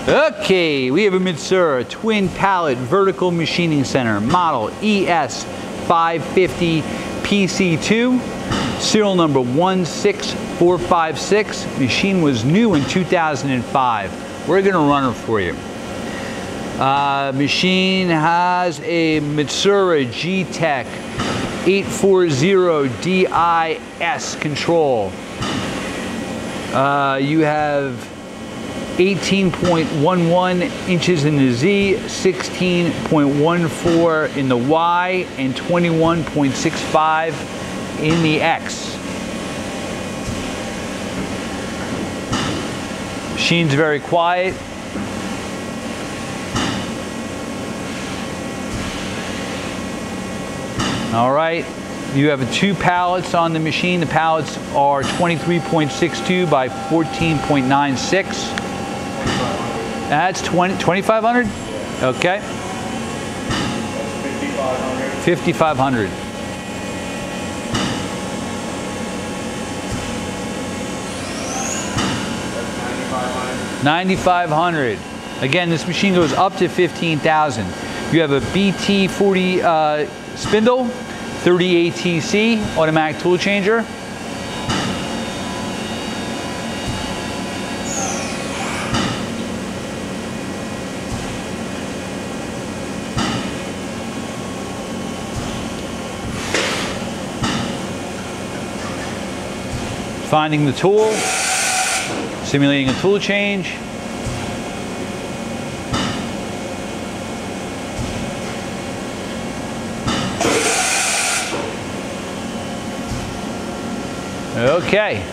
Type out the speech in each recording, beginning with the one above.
Okay, we have a Matsuura twin pallet vertical machining center, model ES550 PC2, serial number 16456. Machine was new in 2005. We're going to run it for you. Machine has a Matsuura G-Tech 840 DIS control. You have 18.11 inches in the Z, 16.14 in the Y, and 21.65 in the X. Machine's very quiet. All right, you have 2 pallets on the machine. The pallets are 23.62 by 14.96. That's 2,500? Okay. 5,500. 9,500. Again, this machine goes up to 15,000. You have a BT40 spindle, 30 ATC, automatic tool changer. Finding the tool, simulating a tool change. Okay.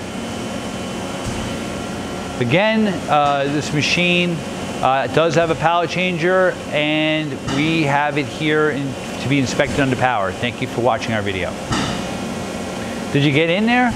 Again, this machine does have a pallet changer, and we have it here to be inspected under power. Thank you for watching our video. Did you get in there?